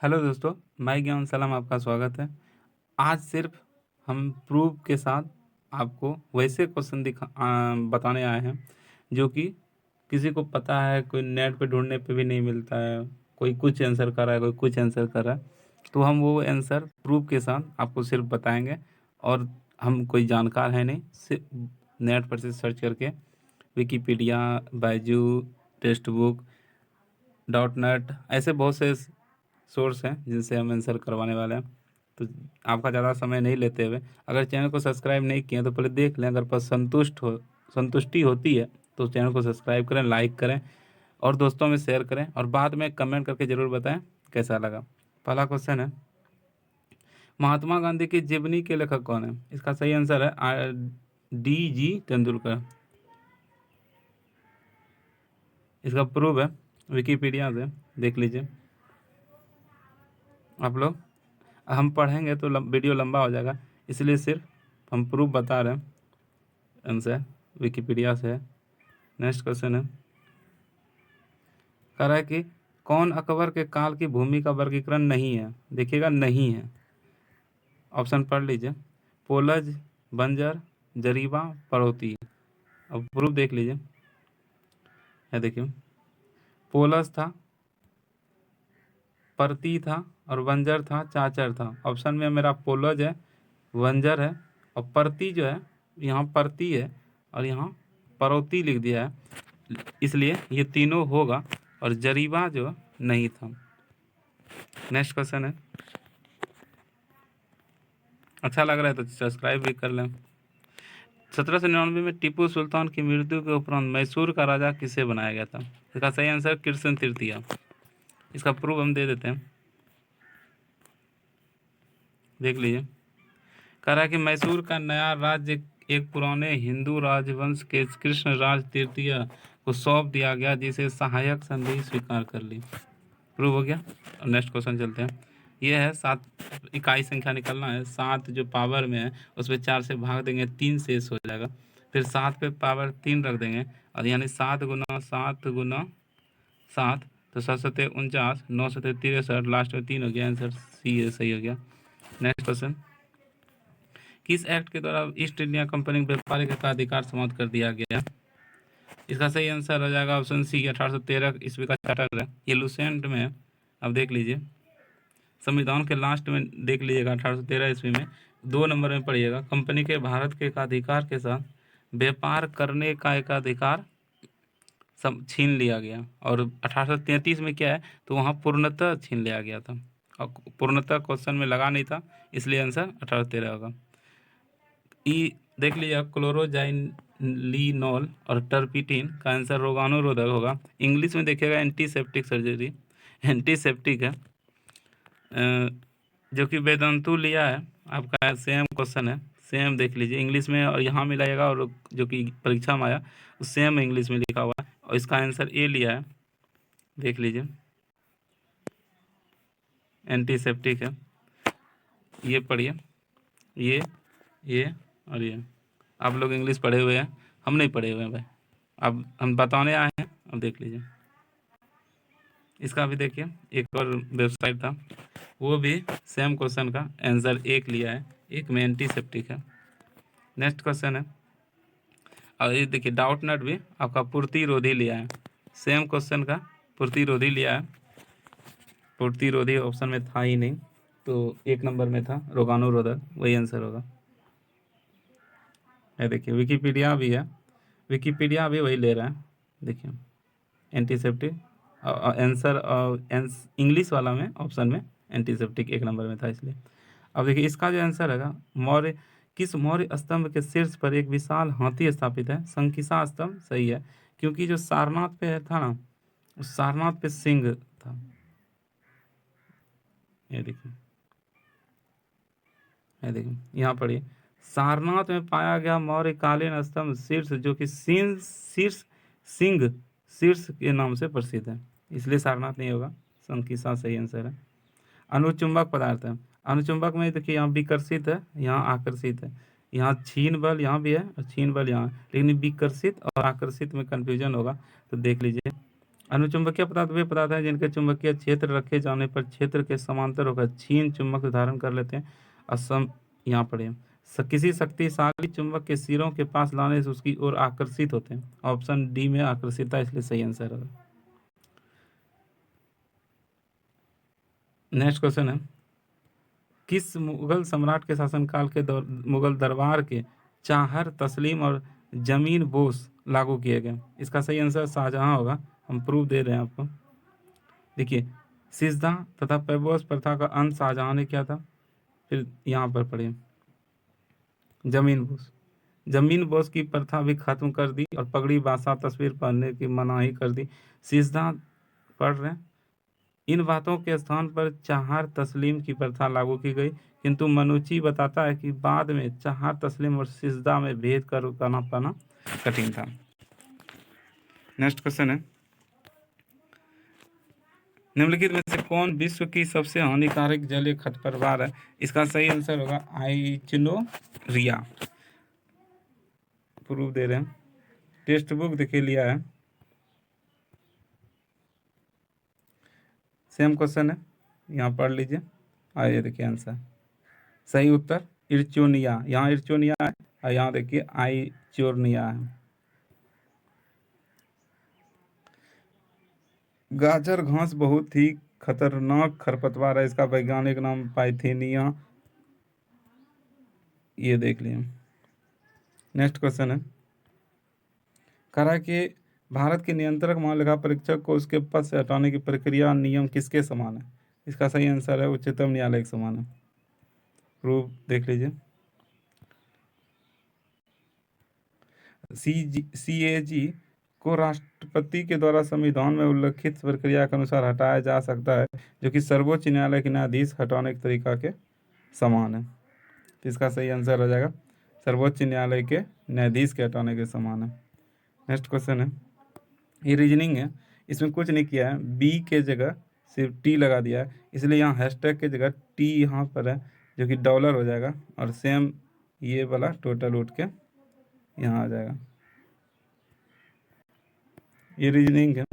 Hello दोस्तों, मैं ज्ञान सलाम आपका स्वागत है। आज सिर्फ हम प्रूफ के साथ आपको वैसे क्वेश्चन बताने आए हैं जो कि किसी को पता है, कोई नेट पे ढूंढने पे भी नहीं मिलता है। कोई कुछ आंसर कर रहा है, कोई कुछ आंसर कर रहा है। तो हम वो आंसर प्रूफ के साथ आपको सिर्फ बताएंगे। और हम कोई जानकार है नहीं, सिर्फ नेट पर से सर्च करके Wikipedia, Byju, text book, dot net, ऐसे बहुत से सोर्स हैं जिनसे हम आंसर करवाने वाले हैं। तो आपका ज़्यादा समय नहीं लेते हुए, अगर चैनल को सब्सक्राइब नहीं किए तो पहले देख लें। अगर पर संतुष्टि होती है तो चैनल को सब्सक्राइब करें, लाइक करें और दोस्तों में शेयर करें, और बाद में कमेंट करके ज़रूर बताएं कैसा लगा। पहला क्वेश्चन है, महात्मा गांधी की जीवनी के लेखक कौन है? इसका सही आंसर है D.G. तेंदुलकर। इसका प्रूफ है विकिपीडिया से, देख लीजिए आप लोग। हम पढ़ेंगे तो वीडियो लंबा हो जाएगा, इसलिए सिर्फ हम प्रूफ बता रहे हैं। आंसर विकिपीडिया से है। नेक्स्ट क्वेश्चन है, कह रहा है कि कौन अकबर के काल की भूमि का वर्गीकरण नहीं है? देखिएगा, नहीं है। ऑप्शन पढ़ लीजिए, पोलज, बंजर, जरीबा, पड़ोती। अब प्रूफ देख लीजिए। है देखिए, पोलज था, परती था और बंजर था, चाचर था। ऑप्शन में मेरा पोलज है, बंजर है और परती जो है, यहाँ परती है और यहाँ पड़ोती लिख दिया है, इसलिए ये तीनों होगा। और जरीबा जो नहीं था। नेक्स्ट क्वेश्चन है, अच्छा लग रहा है तो सब्सक्राइब भी कर लें। 1799 में टीपू सुल्तान की मृत्यु के उपरांत मैसूर का राजा किसे बनाया गया था? इसका सही आंसर कृष्ण तृतीया। इसका प्रूफ हम दे देते हैं, देख लीजिए। कह रहा है कि मैसूर का नया राज्य एक पुराने हिंदू राजवंश के कृष्ण राज तृतीय को सौंप दिया गया, जिसे सहायक संधि स्वीकार कर ली। प्रूव हो गया। नेक्स्ट क्वेश्चन चलते हैं। ये है 7, इकाई संख्या निकलना है। 7 जो पावर में है उस पर 4 से भाग देंगे, 3 शेष हो जाएगा। फिर 7 पे पावर 3 रख देंगे, और यानी 7 गुना 7 गुना 7, तो 7 सत्ते 49, 9 सत्ते 63, लास्ट में 3 हो गया। आंसर सी है, सही हो गया। नेक्स्ट क्वेश्चन, किस एक्ट के द्वारा ईस्ट इंडिया कंपनी के व्यापारिक अधिकार समाप्त कर दिया गया? इसका सही आंसर हो जाएगा ऑप्शन सी, 1813 ईस्वी का चार्टर है, ये लुसेंट में है। अब देख लीजिए, संविधान के लास्ट में देख लीजिएगा, 1813 ईस्वी में 2 नंबर में पढ़िएगा, कंपनी के भारत के अधिकार के साथ व्यापार करने का एक अधिकार सब छीन लिया गया। और 1833 में क्या है, तो वहाँ पूर्णतः छीन लिया गया था, और पूर्णतः क्वेश्चन में लगा नहीं था, इसलिए आंसर 1813 होगा। ई देख लीजिए, क्लोरोजाइलिनोल और टर्पिटिन का आंसर रोगाणुरोधक होगा। इंग्लिश में देखिएगा एंटीसेप्टिक सर्जरी, एंटीसेप्टिक है, जो कि वेदांतु लिया है। आपका सेम क्वेश्चन है, सेम देख लीजिए इंग्लिश में, और यहाँ मिलाइएगा, और जो कि परीक्षा में आया सेम इंग्लिश में लिखा हुआ है, और इसका आंसर ए लिया है, देख लीजिए। एंटीसेप्टिक है, ये पढ़िए, ये और ये। आप लोग इंग्लिश पढ़े हुए हैं, हम नहीं पढ़े हुए हैं भाई, अब हम बताने आए हैं। अब देख लीजिए, इसका भी देखिए, एक और वेबसाइट था, वो भी सेम क्वेश्चन का आंसर एक लिया है, एक में एंटीसेप्टिक है। नेक्स्ट क्वेश्चन है, और ये देखिए डाउट नट भी आपका पूर्तिरोधी लिया है, सेम क्वेश्चन का पूर्तिरोधी लिया है। पूर्तिरोधी ऑप्शन में था ही नहीं, तो 1 नंबर में था रोगाणुरोधक, वही आंसर होगा। है देखिए, विकिपीडिया भी है, विकिपीडिया भी वही ले रहा है, देखिए एंटीसेप्टिक आंसर, इंग्लिश वाला में ऑप्शन में एंटीसेप्टिक 1 नंबर में था, इसलिए। अब देखिए इसका जो आंसर है, किस मौर्य स्तंभ के शीर्ष पर एक विशाल हाथी स्थापित है? संकिसा स्तंभ सही है, क्योंकि जो सारनाथ पे था ना, उस सारनाथ पे सिंह था। ये देखिए, ये देखिए यहाँ पढ़िए, सारनाथ में पाया गया मौर्यकालीन स्तंभ शीर्ष, जो कि सिंह शीर्ष के नाम से प्रसिद्ध है, इसलिए सारनाथ नहीं होगा, संकिसा सही आंसर है। अनुचुंबक पदार्थ है, अनुचुंबक में देखिए यहाँ विकर्षित है, यहाँ आकर्षित है, यहाँ छीन बल यहाँ भी है और छीन बल यहाँ, लेकिन विकर्षित और आकर्षित में कंफ्यूजन होगा, तो देख लीजिए अनुचुंबकीय पदार्थ वे पदार्थ हैं जिनके चुंबकीय क्षेत्र रखे जाने पर क्षेत्र के समांतर होकर क्षीण चुंबक धारण कर लेते हैं। असम यहाँ पढ़े किसी शक्तिशाली चुंबक के सिरों के पास लाने से उसकी ओर आकर्षित होते हैं। ऑप्शन डी में आकर्षिता, इसलिए सही आंसर है। नेक्स्ट क्वेश्चन है, किस मुगल सम्राट के शासनकाल के मुगल दरबार के चाहर, तस्लीम और जमीन बोस लागू किए गए? इसका सही आंसर शाहजहां होगा। हम प्रूफ दे रहे हैं आपको। देखिए, सिजदा तथा पैबोस प्रथा का अंत शाहजहां ने किया था। फिर यहाँ पर पढ़िए जमीन बोस की प्रथा भी खत्म कर दी और पगड़ी बासा तस्वीर पहनने की मनाही कर दी। सिजदा पढ़ रहे हैं, इन बातों के स्थान पर चाहर तस्लीम की प्रथा लागू की गई, किंतु मनुची बताता है कि बाद में चाहर तस्लीम और सिजदा में भेद करना पाना कठिन था। नेक्स्ट क्वेश्चन है, निम्नलिखित में से कौन विश्व की सबसे हानिकारक जलीय खरपतवार है? इसका सही आंसर होगा आइचिनोरिया। प्रूफ दे रहे हैं, टेक्स्ट बुक देखिए लिया है, सेम क्वेश्चन है, यहाँ पढ़ लीजिए। आइए देखिए आंसर, सही उत्तर इर्चोनिया, यहाँ इर्चोनिया है और यहाँ देखिए आइचोर्निया है। गाजर घास बहुत ही खतरनाक खरपतवार है, इसका वैज्ञानिक नाम पाइथेनिया, ये देख लिए। नेक्स्ट क्वेश्चन है, करा कि भारत के नियंत्रक महालेखा परीक्षक को उसके पद से हटाने की प्रक्रिया नियम किसके समान है? इसका सही आंसर है उच्चतम न्यायालय के समान है। प्रूफ देख लीजिए, CAG को राष्ट्रपति के द्वारा संविधान में उल्लिखित प्रक्रिया के अनुसार हटाया जा सकता है, जो कि सर्वोच्च न्यायालय के न्यायाधीश हटाने के तरीका के समान है। तो इसका सही आंसर हो जाएगा सर्वोच्च न्यायालय के न्यायाधीश के हटाने के समान है। नेक्स्ट क्वेश्चन है, ये रीजनिंग है, इसमें कुछ नहीं किया है, बी के जगह सिर्फ टी लगा दिया है, इसलिए यहाँ हैशटैग के जगह टी यहाँ पर है, जो कि डॉलर हो जाएगा, और सेम ये वाला टोटल उठ के यहाँ आ जाएगा। ये रीजनिंग है,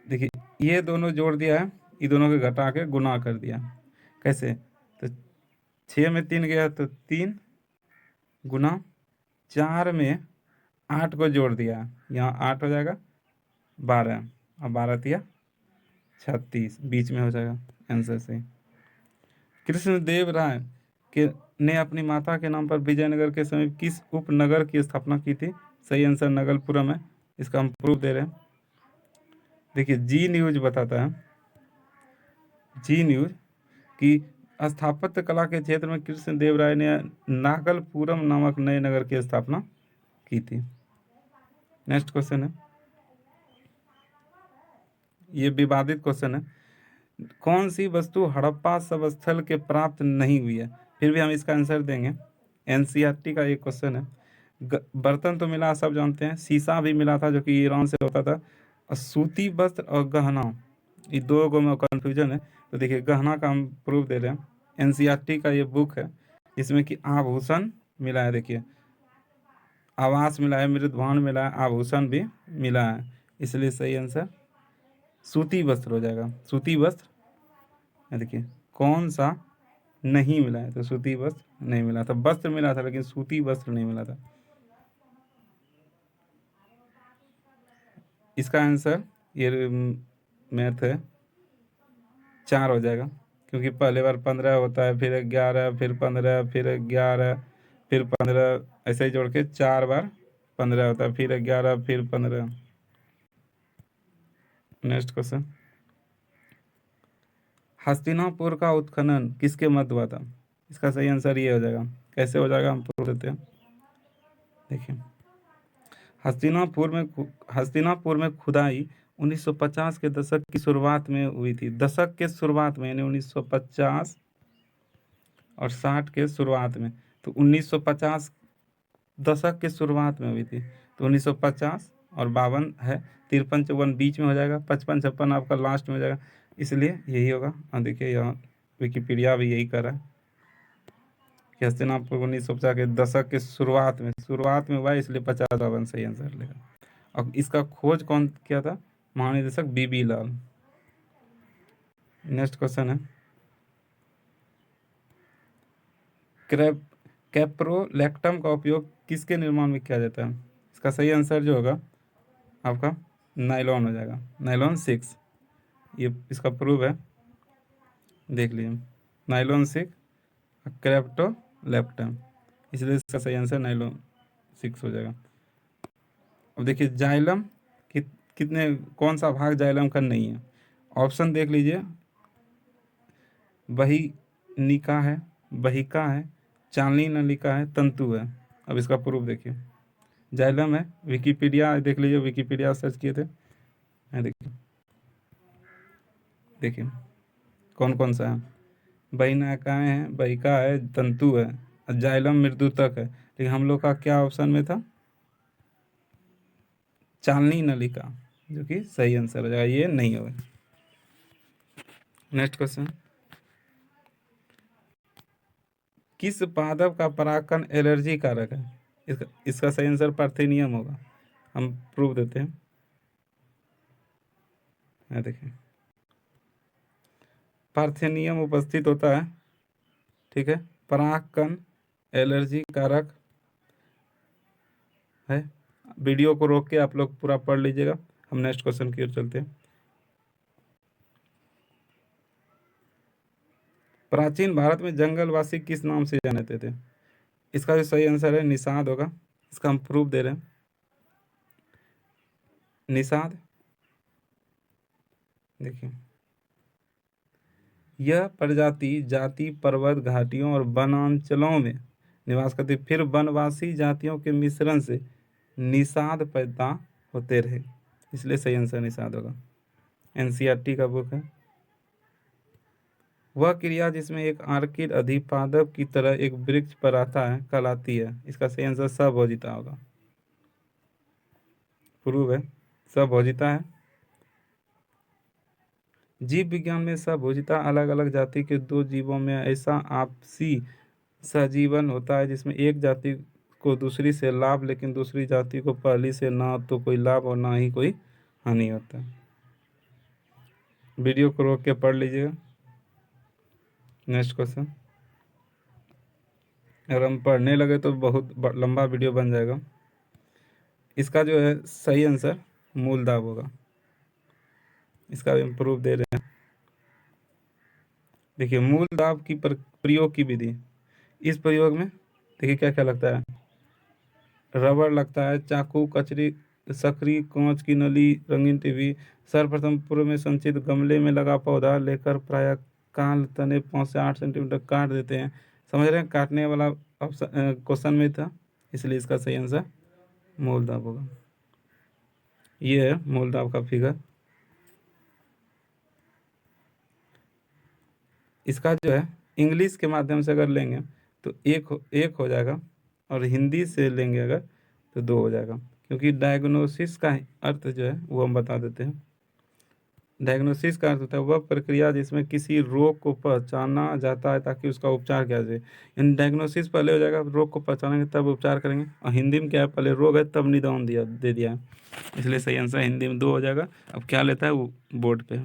देखिए ये दोनों जोड़ दिया है, ये दोनों के घटा के गुना कर दिया। कैसे? तो 6 में 3 गया तो 3 गुना 4 में 8 को जोड़ दिया, यहाँ 8 हो जाएगा 12, और 12 तिया 36, बीच में हो जाएगा आंसर सही। कृष्णदेव राय के ने अपनी माता के नाम पर विजयनगर के समीप किस उपनगर की स्थापना की थी? सही आंसर नगलपुरम है। इसका हम प्रूफ दे रहे हैं, देखिए जी न्यूज बताता है, जी न्यूज की स्थापत्य कला के क्षेत्र में कृष्णदेव राय ने नागलपुरम नामक नए नगर की स्थापना की थी। नेक्स्ट क्वेश्चन है, ये विवादित क्वेश्चन है, कौन सी वस्तु हड़प्पा सबस्थल के प्राप्त नहीं हुई है? फिर भी हम इसका आंसर देंगे, NCERT का एक क्वेश्चन है। बर्तन तो मिला, सब जानते हैं, शीशा भी मिला था जो कि ईरान से होता था, और सूती वस्त्र और गहना, ये दो गो में कन्फ्यूजन है। तो देखिए गहना का हम प्रूफ दे रहे हैं, NCERT का ये बुक है, इसमें कि आभूषण मिला है, देखिए आवास मिला है, मृदभान मिला है, आभूषण भी मिला है, इसलिए सही आंसर सूती वस्त्र हो जाएगा। सूती वस्त्र, देखिए कौन सा नहीं मिला है? तो सूती वस्त्र नहीं मिला था, वस्त्र मिला था लेकिन सूती वस्त्र नहीं मिला था। इसका आंसर ये मैथ है 4 हो जाएगा, क्योंकि पहले बार 15 होता है, फिर 11, फिर 15, फिर 11, फिर 15, ऐसे ही जोड़ के 4 बार 15 होता है, फिर 11, फिर 15। नेक्स्ट क्वेश्चन, हस्तिनापुर का उत्खनन किसके मध्य हुआ था? इसका सही आंसर ये हो जाएगा। कैसे हो जाएगा हम प्रूफ देते हैं, देखिए हस्तिनापुर में खुदाई 1950 के दशक की शुरुआत में हुई थी। दशक के शुरुआत में यानी 1950 और 60 के शुरुआत में, तो 1950 दशक के शुरुआत में हुई थी, तो 1950 और 52 है, 53 54 बीच में हो जाएगा, 55 56 आपका लास्ट में हो जाएगा, इसलिए यही होगा। और देखिए यहाँ विकिपीडिया भी यही कर रहा है कि हस्तिनापुर 1950 के दशक के शुरुआत में हुआ, इसलिए 50 52 सही आंसर लेगा। और इसका खोज कौन किया था? महानिदेशक बीबी लाल। नेक्स्ट क्वेश्चन है, कैप्रोलैक्टम का उपयोग किसके निर्माण में किया जाता है? इसका सही आंसर जो होगा आपका नाइलॉन हो जाएगा, नाइलॉन 6। ये इसका प्रूफ है, देख लीजिए, नाइलॉन 6 कैप्रोलैक्टम, इसलिए इसका सही आंसर नाइलॉन 6 हो जाएगा। अब देखिए जाइलम कितने, कौन सा भाग जाइलम का नहीं है? ऑप्शन देख लीजिए, बहिनिका है, बहिका है, चालनी नलिका है, तंतु है। अब इसका प्रूफ देखिए, जाइलम है, विकिपीडिया देख लीजिए, विकिपीडिया सर्च किए थे, देखिए देखिए कौन कौन सा है, बहिनाकाएँ है, बहिका है, तंतु है, और जाइलम मृदुतक है। लेकिन हम लोग का क्या ऑप्शन में था? चालनी नलिका, जो कि सही आंसर हो जाएगा, ये नहीं होगा। नेक्स्ट क्वेश्चन, किस पादप का परागकण एलर्जी कारक है? इसका सही आंसर पार्थेनियम होगा। हम प्रूफ देते हैं, देखिए पार्थेनियम उपस्थित होता है, ठीक है, परागकण एलर्जी कारक है। वीडियो को रोक के आप लोग पूरा पढ़ लीजिएगा। हम नेक्स्ट क्वेश्चन की ओर चलते हैं। प्राचीन भारत में जंगलवासी किस नाम से जानते थे? इसका जो सही आंसर है निषाद होगा। इसका हम प्रूफ दे रहे हैं, निषाद। देखिए यह प्रजाति जाति पर्वत घाटियों और वनांचलों में निवास करती, फिर वनवासी जातियों के मिश्रण से निषाद पैदा होते रहे, इसलिए सही आंसर निषाद होगा। एनसीईआरटी का बुक है। वह क्रिया जिसमें एक आर्किड अधिपादप की तरह एक वृक्ष पर आता है कहलाती है। इसका सही आंसर सभोजिता होगा। प्रूव है, सभोजिता है। जीव विज्ञान में सभोजिता अलग अलग जाति के दो जीवों में ऐसा आपसी सहजीवन होता है जिसमें एक जाति को दूसरी से लाभ, लेकिन दूसरी जाति को पहली से ना तो कोई लाभ और ना ही कोई हानि होता है। वीडियो को रोक के पढ़ लीजिएगा। नेक्स्ट क्वेश्चन, अगर हम पढ़ने लगे तो बहुत लंबा वीडियो बन जाएगा। इसका जो है सही आंसर मूलदाब होगा। इसका भी हम प्रूफ दे रहे हैं। देखिए मूलदाब की प्रयोग की विधि, इस प्रयोग में देखिए क्या क्या लगता है, रबड़ लगता है, चाकू, कचरी, सकरी, कांच की नली, रंगीन टीवी। सर्वप्रथम पूर्व में संचित गमले में लगा पौधा लेकर प्रायः काल तने 5 से 8 सेंटीमीटर काट देते हैं। समझ रहे हैं, काटने वाला क्वेश्चन में था, इसलिए इसका सही आंसर मूलदाब होगा। ये है मूलदाब का फिगर। इसका जो है इंग्लिश के माध्यम से अगर लेंगे तो एक हो जाएगा, और हिंदी से लेंगे अगर तो 2 हो जाएगा, क्योंकि डायग्नोसिस का अर्थ जो है वो हम बता देते हैं। डायग्नोसिस का अर्थ होता है वह प्रक्रिया जिसमें किसी रोग को पहचाना जाता है ताकि उसका उपचार किया जाए। इन डायग्नोसिस पहले हो जाएगा, रोग को पहचानेंगे तब उपचार करेंगे। और हिंदी में क्या है, पहले रोग है तब निदान दे दिया है, इसलिए सही आंसर हिंदी में 2 हो जाएगा। अब क्या लेता है वो बोर्ड पे।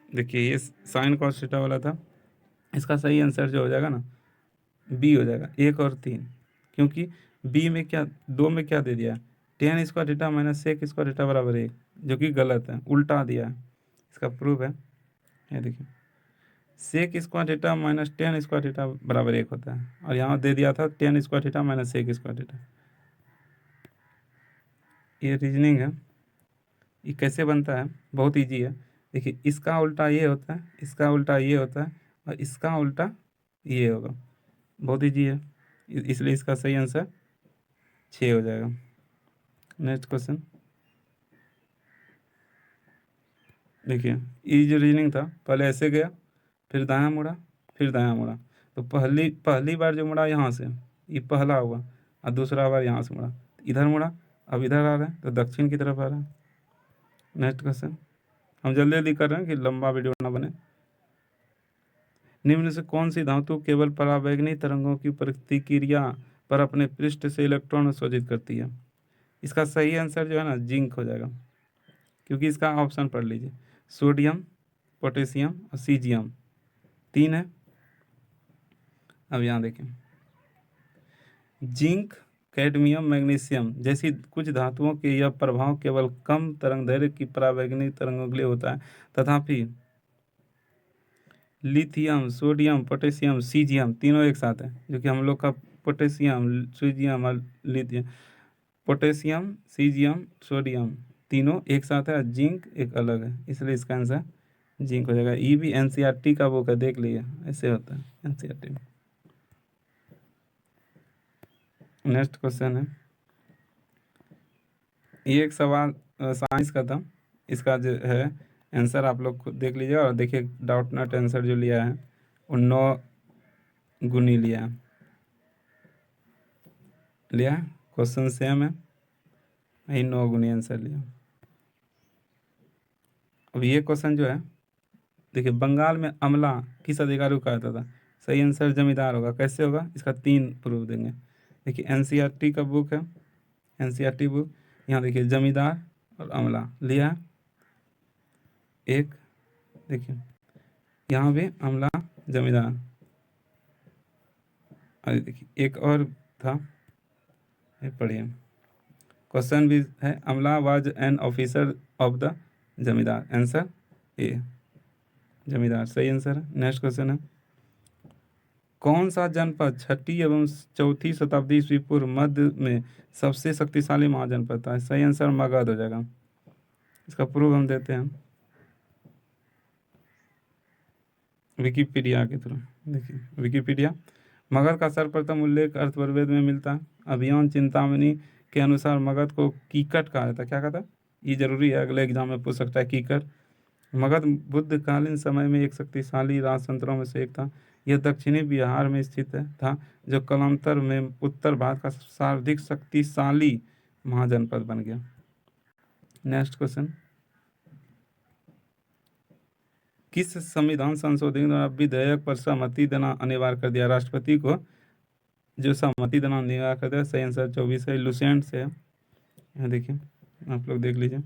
देखिए ये साइन कॉस थीटा वाला था, इसका सही आंसर जो हो जाएगा ना बी हो जाएगा, 1 और 3, क्योंकि बी में क्या, 2 में क्या दे दिया है, tan square theta minus sec square theta बराबर 1, जो कि गलत है, उल्टा दिया है। इसका प्रूफ है, ये देखिए sec square theta minus tan square theta बराबर 1 होता है, और यहाँ दे दिया था tan square theta minus sec square theta. ये रीजनिंग है, ये कैसे बनता है, बहुत ईजी है। देखिए इसका उल्टा ये होता है, इसका उल्टा ये होता है, और इसका उल्टा ये होगा, बहुत ईजी है, इसलिए इसका सही आंसर 6 हो जाएगा। नेक्स्ट क्वेश्चन, देखिए ये जो रीजनिंग था, पहले ऐसे गया, फिर दायां मुड़ा, फिर दायां मुड़ा, तो पहली बार जो मुड़ा यहाँ से, ये पहला हुआ, और दूसरा बार यहाँ से मुड़ा, इधर मुड़ा, अब इधर आ रहा है तो दक्षिण की तरफ आ रहा है। नेक्स्ट क्वेश्चन, हम जल्दी जल्दी कर रहे हैं कि लंबा वीडियो ना बने। निम्न से कौन सी धातु केवल पराबैंगनी तरंगों की प्रतिक्रिया पर अपने पृष्ठ से इलेक्ट्रॉन उत्सर्जित करती है? इसका सही आंसर जो है ना जिंक हो जाएगा, क्योंकि इसका ऑप्शन पढ़ लीजिए, सोडियम, पोटेशियम और सीजियम 3 है। अब यहाँ देखें, जिंक, कैडमियम, मैग्नीशियम जैसी कुछ धातुओं के यह प्रभाव केवल कम तरंगदैर्घ्य की परावैद्युतिक तरंगों के लिए होता है, तथापि लिथियम, सोडियम, पोटेशियम, सीजियम तीनों एक साथ है, जो कि हम लोग का पोटेशियम, सीजियम और लिथियम, पोटेशियम, सीजियम, सोडियम तीनों एक साथ है, जिंक एक अलग है, इसलिए इसका आंसर जिंक हो जाएगा। ये भी एनसीईआरटी का बुक है, देख लीजिए, ऐसे होता है एनसीईआरटी में। नेक्स्ट क्वेश्चन है, ये एक सवाल साइंस का था, इसका जो है आंसर आप लोग खुद देख लीजिए, और देखिए डाउट नॉट आंसर जो लिया है वो 9 गुनी लिया है, क्वेश्चन सेम है, यही 9 गुनी आंसर लिया। अब ये क्वेश्चन जो है, देखिए, बंगाल में अमला किस अधिकारी को कहा जाता था? सही आंसर जमींदार होगा। कैसे होगा, इसका 3 प्रूफ देंगे। देखिए एनसीईआरटी का बुक है, एनसीईआरटी बुक, यहाँ देखिए जमींदार और अमला लिया है एक, देखिए यहाँ भी अमला जमींदार, अरे देखिए एक और था, ये पढ़िए, क्वेश्चन भी है, अमला was an officer of the जमींदार, आंसर ए जमींदार सही आंसर है। नेक्स्ट क्वेश्चन है, कौन सा जनपद 6ठी एवं 4ठी शताब्दी ईस्वी पूर्व मध्य में सबसे शक्तिशाली महाजनपद था? सही आंसर मगध हो जाएगा। इसका प्रूफ हम देते हैं विकिपीडिया के थ्रू। देखिए विकिपीडिया, मगध का सर्वप्रथम उल्लेख अर्थवर्वेद में मिलता है। अभियान चिंतामणि के अनुसार मगध को कीकट कहा जाता है। क्या कहता है, ये जरूरी है, अगले एग्जाम में पूछ सकता है कीकट। मगध बुद्धकालीन समय में एक शक्तिशाली राजतंत्रों में से एक था। यह दक्षिणी बिहार में स्थित था, जो कालांतर में उत्तर भारत का सर्वाधिक शक्तिशाली महाजनपद बन गया। नेक्स्ट क्वेश्चन, किस संविधान संशोधन द्वारा विधेयक पर सहमति देना अनिवार्य कर दिया? राष्ट्रपति को जो सहमति देना अनिवार्य कर दिया। सही आंसर 24 है, लुसेंट से है। यहाँ देखिए, आप लोग देख लीजिए।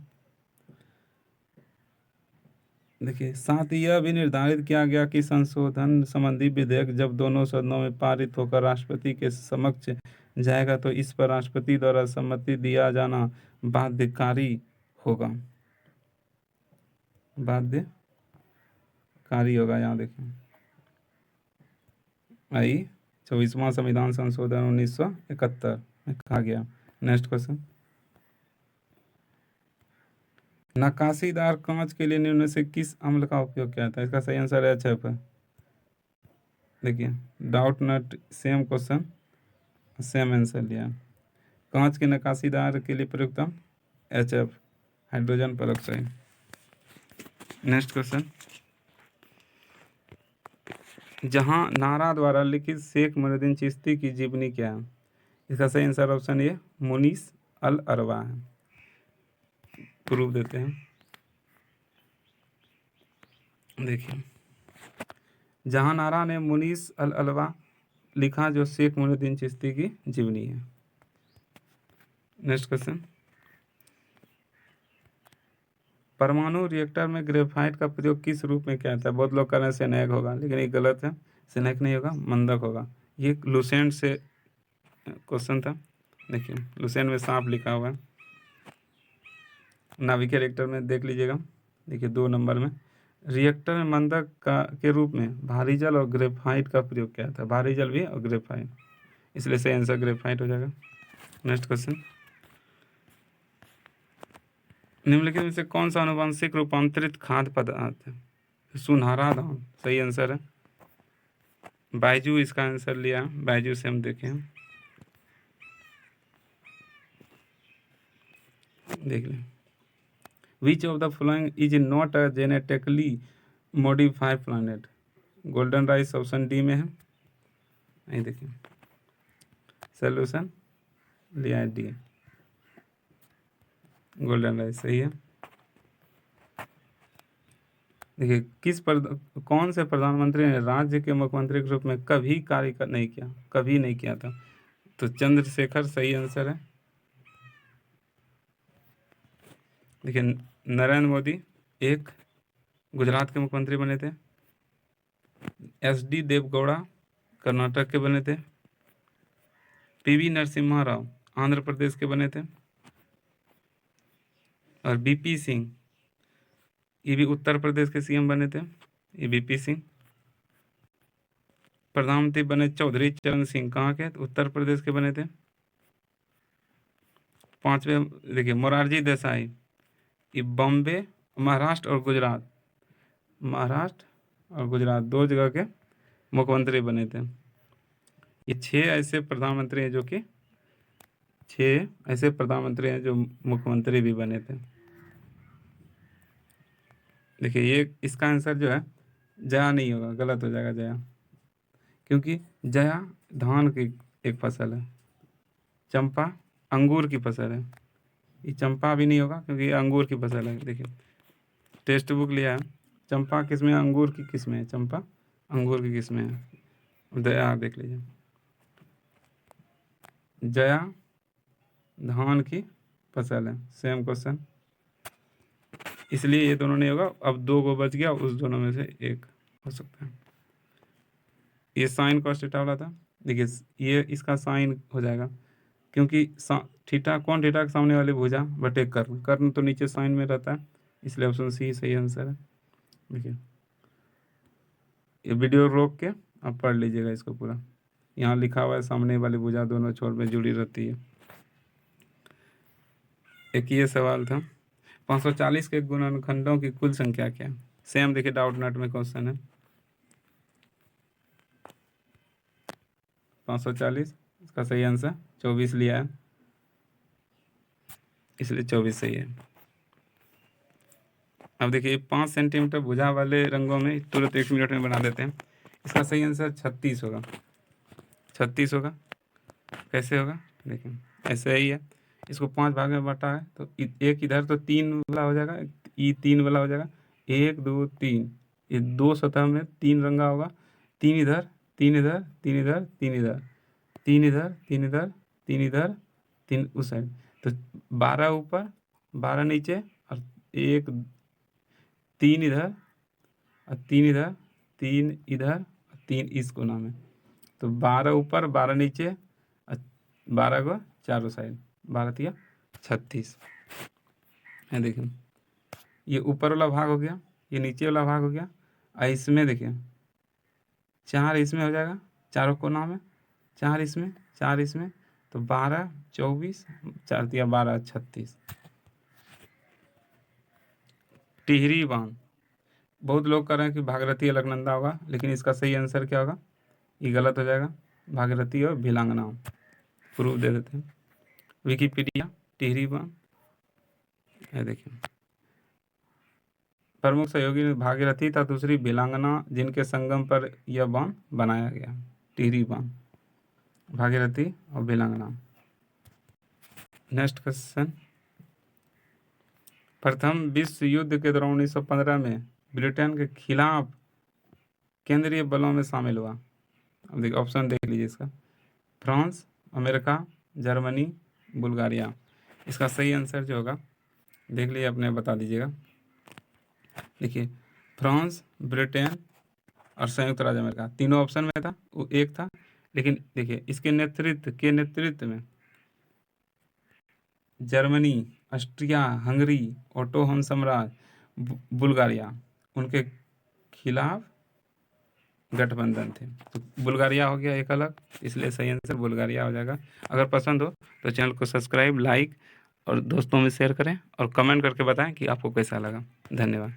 देखिए, साथ ही यह भी निर्धारित किया गया कि संशोधन संबंधी विधेयक जब दोनों सदनों में पारित होकर राष्ट्रपति के समक्ष जाएगा तो इस पर राष्ट्रपति द्वारा सम्मति दिया जाना बाध्यकारी होगा। बाध्यकारी होगा, यहाँ देखिए, आई 24वां संविधान संशोधन 1971 में कहा गया। नेक्स्ट क्वेश्चन, नकाशीदार कांच के लिए निम्न में से किस अम्ल का उपयोग किया जाता है? इसका सही आंसर है HF है। देखिए doubt not, same question same answer लिया। कांच के नकाशीदार के लिए प्रयुक्त HF, hydrogen peroxide. Next question, जहां नारा द्वारा लिखित शेख मुइनुद्दीन चिश्ती की जीवनी क्या है? इसका सही आंसर ऑप्शन ए मुनीस अल अरवा है। प्रूफ देते हैं, देखिए, जहां नारा ने मुनीस अल अलवा लिखा, जो शेख मुइनुद्दीन चिश्ती की जीवनी है। नेक्स्ट क्वेश्चन, परमाणु रिएक्टर में ग्रेफाइट का प्रयोग किस रूप में किया जाता है? बहुत लोग कह रहे हैं सेनेक होगा, लेकिन ये गलत है, सेनेक नहीं होगा, मंदक होगा। ये लुसेंट से क्वेश्चन था। देखिए लुसेंट में सांप लिखा हुआ है, नाभिकीय रिएक्टर में देख लीजिएगा। देखिए 2 नंबर में, रिएक्टर में मंदक का के रूप में भारी जल और ग्रेफाइट का प्रयोग किया जाता है। भारी जल भी और ग्रेफाइट, इसलिए सही आंसर ग्रेफाइट हो जाएगा। नेक्स्ट क्वेश्चन, निम्नलिखित में से कौन सा आनुवंशिक रूपांतरित खाद्य पदार्थ है? सुनहरा धान सही आंसर है। बायजू इसका आंसर लिया, बायजू से हम देखें, देख लें, which of the following is not a genetically modified plant? Golden rice option D में है, नहीं देखिए, सोल्यूशन लिया डी, गोल्डन राइस सही है। देखिए कौन से प्रधानमंत्री ने राज्य के मुख्यमंत्री के रूप में कभी कार्य नहीं किया? कभी नहीं किया था, तो चंद्रशेखर सही आंसर है। देखिए नरेंद्र मोदी एक गुजरात के मुख्यमंत्री बने थे। SD देवगौड़ा कर्नाटक के बने थे। PV नरसिम्हा राव आंध्र प्रदेश के बने थे। और BP सिंह ये भी उत्तर प्रदेश के CM बने थे। ये BP सिंह। प्रधानमंत्री बने चौधरी चरण सिंह, कहाँ के? उत्तर प्रदेश के बने थे। 5वें देखिए मोरारजी देसाई, ये बॉम्बे, महाराष्ट्र और गुजरात, महाराष्ट्र और गुजरात 2 जगह के मुख्यमंत्री बने थे। ये 6 ऐसे प्रधानमंत्री हैं जो कि 6 ऐसे प्रधानमंत्री हैं जो मुख्यमंत्री भी बने थे। देखिए ये इसका आंसर जो है जया नहीं होगा, गलत हो जाएगा जया, क्योंकि जया धान की एक फसल है, चंपा अंगूर की फसल है। ये चंपा भी नहीं होगा क्योंकि ये अंगूर की फसल है। देखिए टेक्स्ट बुक लिया है, चंपा किस में, अंगूर की किस में है? चंपा अंगूर की किस में है? जया देख लीजिए, जया धान की फसल है। सेम क्वेश्चन, इसलिए ये दोनों नहीं होगा। अब 2 को बच गया, उस दोनों में से एक हो सकता है। ये साइन कॉस थीटा वाला था। देखिए ये इसका साइन हो जाएगा क्योंकि थीटा कौन, थीटा के सामने वाली भुजा बटे कर्ण, कर्ण तो नीचे साइन में रहता है, इसलिए ऑप्शन सी सही आंसर है। देखिए ये वीडियो रोक के आप पढ़ लीजिएगा इसको पूरा, यहाँ लिखा हुआ है सामने वाली भुजा दोनों छोर में जुड़ी रहती है। एक ये सवाल था, 540 के गुणनखंडों की कुल संख्या क्या है? सेम देखिए डाउट नट में क्वेश्चन है। 540 इसका सही आंसर 24 लिया है, इसलिए 24 सही है। अब देखिए 5 सेंटीमीटर भुजा वाले रंगों में तुरंत 1 मिनट में बना देते हैं। इसका सही आंसर 36 होगा। 36 होगा, कैसे होगा? देखिए ऐसे ही है, इसको 5 भाग में बांटा है तो एक इधर तो 3 वाला हो जाएगा, ये 3 वाला हो जाएगा, 1 2 3, ये 2 सतह में 3 रंगा होगा, 3 इधर 3 इधर 3 इधर 3 इधर 3 इधर 3 इधर 3 इधर 3 उस साइड, तो 12 ऊपर 12 नीचे और 1 3 इधर और 3 इधर 3 इधर और 3 इस कोना में, तो 12 ऊपर 12 नीचे और 12 को चारों साइड, 12 तिया 36 है। देखिए ये ऊपर वाला भाग हो गया, ये नीचे वाला भाग हो गया, और इसमें देखिए 4 इसमें हो जाएगा, चारों कोना में 4 इसमें 4 इसमें, तो 12 24 4 तिया 12 36। टिहरी बांध, बहुत लोग कह रहे हैं कि भागीरथी अलकनंदा होगा, लेकिन इसका सही आंसर क्या होगा? ये गलत हो जाएगा, भागीरथी और भिलांगना। प्रूफ दे देते हैं, विकिपीडिया। टिहरी बांध है, देखिए प्रमुख सहयोगी भागीरथी था, दूसरी भिलांगना, जिनके संगम पर यह बांध बनाया गया। टिहरी बांध, भागीरथी और भिलांगना। नेक्स्ट क्वेश्चन, प्रथम विश्व युद्ध के दौरान 1915 में ब्रिटेन के खिलाफ केंद्रीय बलों में शामिल हुआ। अब देखिए ऑप्शन देख लीजिए इसका, फ्रांस, अमेरिका, जर्मनी, बुल्गारिया। इसका सही आंसर जो होगा देख लीजिए, अपने बता दीजिएगा। देखिए फ्रांस, ब्रिटेन और संयुक्त राज्य अमेरिका, तीनों ऑप्शन में था, वो एक था, लेकिन देखिए इसके नेतृत्व में जर्मनी, ऑस्ट्रिया हंगरी, ओटोहन साम्राज्य, बुल्गारिया, उनके खिलाफ गठबंधन थे, तो बुल्गारिया हो गया एक अलग, इसलिए सही आंसर बुल्गारिया हो जाएगा। अगर पसंद हो तो चैनल को सब्सक्राइब, लाइक और दोस्तों में शेयर करें और कमेंट करके बताएं कि आपको कैसा लगा। धन्यवाद।